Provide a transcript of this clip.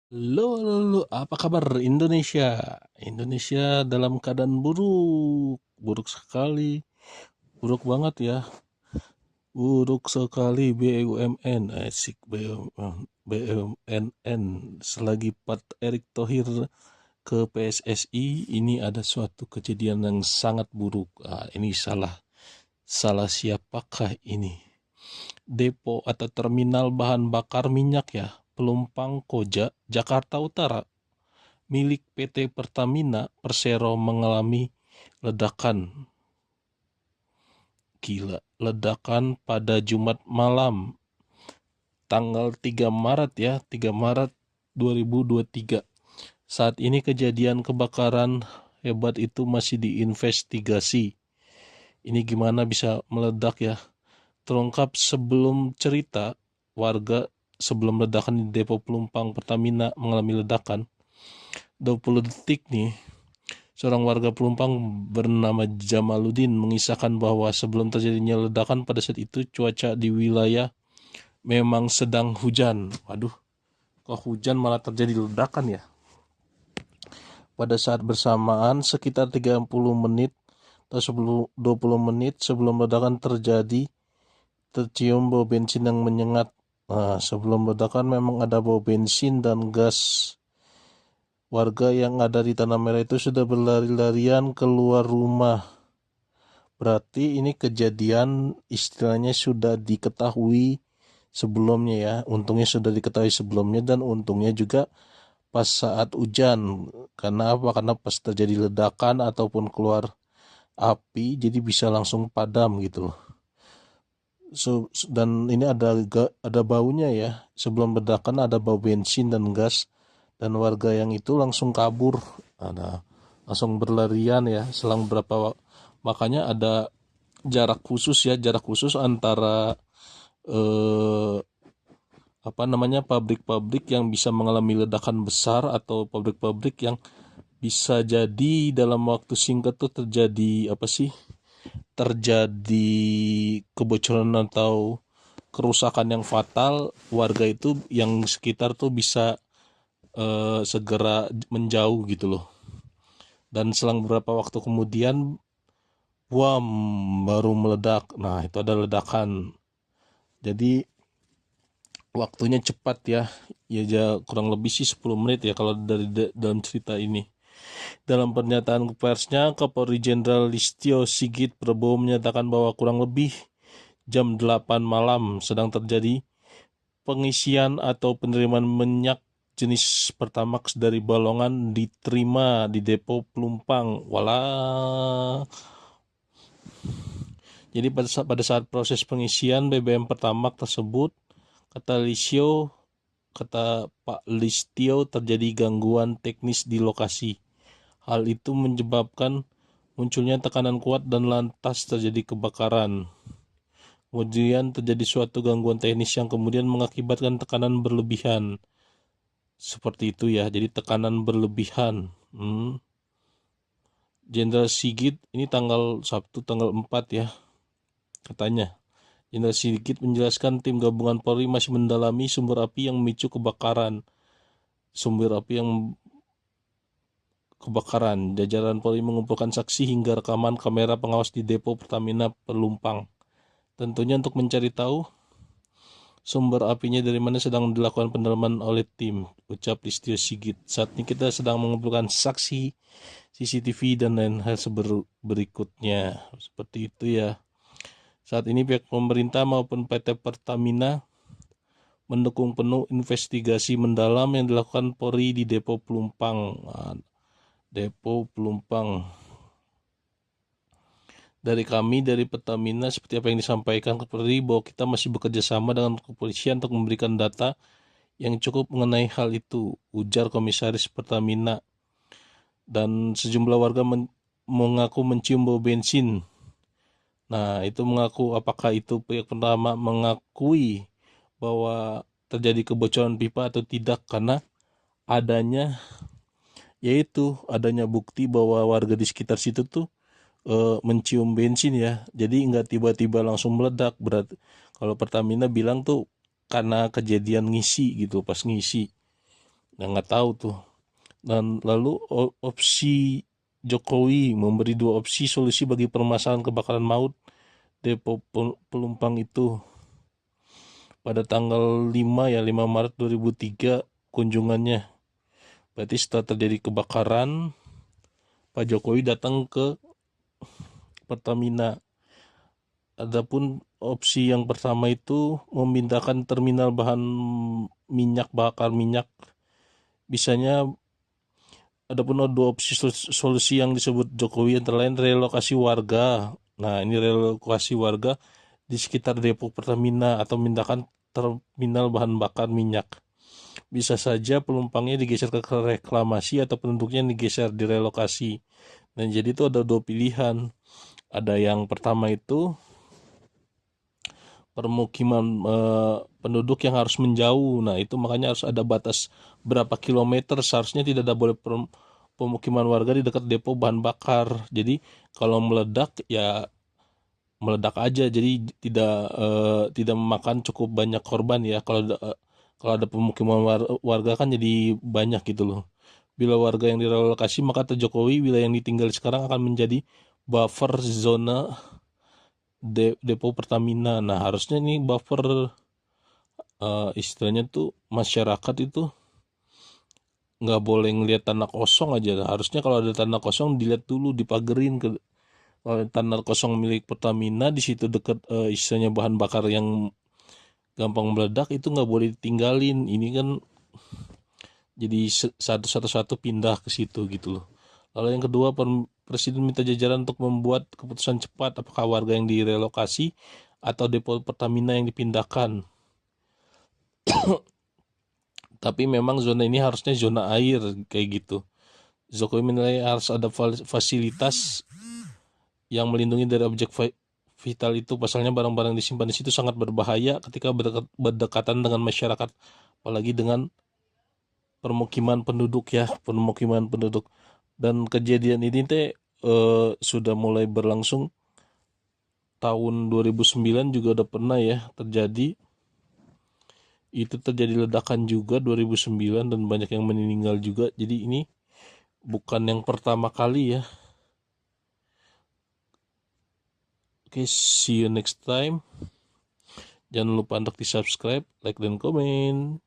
Halo, halo, halo, apa kabar Indonesia? Indonesia dalam keadaan buruk, buruk sekali, buruk banget ya, buruk sekali BUMN, asik BUMN. Selagi Pak Erick Thohir ke PSSI, ini ada suatu kejadian yang sangat buruk. Ini salah siapakah ini? Depo atau terminal bahan bakar minyak ya, Pelumpang Koja, Jakarta Utara milik PT Pertamina Persero mengalami ledakan. Gila, ledakan pada Jumat malam tanggal 3 Maret ya, 3 Maret 2023. Saat ini kejadian kebakaran hebat itu masih diinvestigasi. Ini gimana bisa meledak ya? Terungkap sebelum cerita, warga sebelum ledakan di depo pelumpang Pertamina mengalami ledakan. 20 detik nih, seorang warga Pelumpang bernama Jamaluddin mengisahkan bahwa sebelum terjadinya ledakan pada saat itu cuaca di wilayah memang sedang hujan. Waduh, kok hujan malah terjadi ledakan ya? Pada saat bersamaan sekitar 30 menit atau sebelum 20 menit sebelum ledakan terjadi, tercium bau bensin yang menyengat. Nah, sebelum ledakan memang ada bau bensin dan gas. Warga yang ada di Tanah Merah itu sudah berlari-larian keluar rumah. Berarti ini kejadian istilahnya sudah diketahui sebelumnya ya. Untungnya sudah diketahui sebelumnya dan untungnya juga pas saat hujan. Karena apa? Karena pas terjadi ledakan ataupun keluar api jadi bisa langsung padam gitu loh. Dan ini ada baunya ya. Sebelum ledakan ada bau bensin dan gas dan warga yang itu langsung kabur. Ada langsung berlarian ya selang berapa makanya ada jarak khusus antara eh, pabrik-pabrik yang bisa mengalami ledakan besar atau pabrik-pabrik yang bisa jadi dalam waktu singkat tuh terjadi kebocoran atau kerusakan yang fatal. Warga itu yang sekitar tuh bisa segera menjauh gitu loh, dan selang beberapa waktu kemudian bom baru meledak. Nah, itu ada ledakan. Jadi waktunya cepat ya. Kurang lebih sih 10 menit ya kalau dalam cerita ini. Dalam pernyataan persnya, Kapolri Jenderal Listio Sigit Prabowo menyatakan bahwa kurang lebih jam 8 malam sedang terjadi pengisian atau penerimaan minyak jenis Pertamax dari Balongan diterima di depo Pelumpang. Walah. Jadi pada saat proses pengisian BBM Pertamax tersebut, kata Pak Listio terjadi gangguan teknis di lokasi. Hal itu menyebabkan munculnya tekanan kuat dan lantas terjadi kebakaran. Kemudian terjadi suatu gangguan teknis yang kemudian mengakibatkan tekanan berlebihan. Seperti itu ya, jadi tekanan berlebihan. Jenderal Sigit ini Sabtu tanggal 4 ya, katanya. Jenderal Sigit menjelaskan tim gabungan Polri masih mendalami sumber api yang memicu kebakaran. Jajaran Polri mengumpulkan saksi hingga rekaman kamera pengawas di depo Pertamina Pelumpang. Tentunya untuk mencari tahu sumber apinya dari mana sedang dilakukan pendalaman oleh tim, ucap Listio Sigit. Saat ini kita sedang mengumpulkan saksi, CCTV dan lain hal berikutnya. Seperti itu ya. Saat ini pihak pemerintah maupun PT Pertamina mendukung penuh investigasi mendalam yang dilakukan Polri di Depo Pelumpang. Depo Pelumpang. Dari Pertamina seperti apa yang disampaikan ke Polri bahwa kita masih bekerja sama dengan kepolisian untuk memberikan data yang cukup mengenai hal itu, ujar Komisaris Pertamina. Dan sejumlah warga mengaku mencium bau bensin. Nah, itu mengaku apakah itu pihak pertama mengakui bahwa terjadi kebocoran pipa atau tidak, karena adanya bukti bahwa warga di sekitar situ tuh mencium bensin ya. Jadi nggak tiba-tiba langsung meledak. Berarti kalau Pertamina bilang tuh karena kejadian ngisi gitu, pas ngisi. nggak tahu tuh. Dan lalu opsi Jokowi memberi 2 opsi solusi bagi permasalahan kebakaran maut depo Pelumpang itu pada tanggal 5 Maret 2003 kunjungannya. Berarti setelah terjadi kebakaran, Pak Jokowi datang ke Pertamina. Adapun opsi yang pertama itu memindahkan terminal bahan bakar minyak. Bisanya adapun ada 2 opsi solusi yang disebut Jokowi antara lain relokasi warga. Nah, ini relokasi warga di sekitar depo Pertamina atau memindahkan terminal bahan bakar minyak. Bisa saja penumpangnya digeser ke reklamasi atau penduduknya digeser direlokasi. Dan jadi itu ada 2 pilihan. Ada yang pertama itu permukiman penduduk yang harus menjauh. Nah, itu makanya harus ada batas berapa kilometer, seharusnya tidak ada boleh pemukiman warga di dekat depo bahan bakar. Jadi kalau meledak ya meledak aja, jadi tidak memakan cukup banyak korban ya. Kalau ada pemukiman warga kan jadi banyak gitu loh. Bila warga yang direlokasi, maka kata Jokowi wilayah yang ditinggali sekarang akan menjadi buffer zona depo Pertamina. Nah, harusnya ini buffer istilahnya tuh masyarakat itu nggak boleh ngelihat tanah kosong aja. Harusnya kalau ada tanah kosong dilihat dulu, dipagerin. Kalau tanah kosong milik Pertamina di situ dekat istilahnya bahan bakar yang gampang meledak itu nggak boleh ditinggalin. Ini kan jadi satu-satu pindah ke situ gitu loh. Lalu yang kedua, Presiden minta jajaran untuk membuat keputusan cepat apakah warga yang direlokasi atau depo Pertamina yang dipindahkan. Tapi memang zona ini harusnya zona air kayak gitu. Jokowi menilai harus ada fasilitas yang melindungi dari objek vital itu. Pasalnya barang-barang disimpan di situ sangat berbahaya ketika berdekatan dengan masyarakat, apalagi dengan permukiman penduduk ya, permukiman penduduk. Dan kejadian ini sudah mulai berlangsung tahun 2009 juga udah pernah ya terjadi. Itu terjadi ledakan juga 2009 dan banyak yang meninggal juga. Jadi ini bukan yang pertama kali ya. Oke, see you next time. Jangan lupa untuk di subscribe, like, dan komen.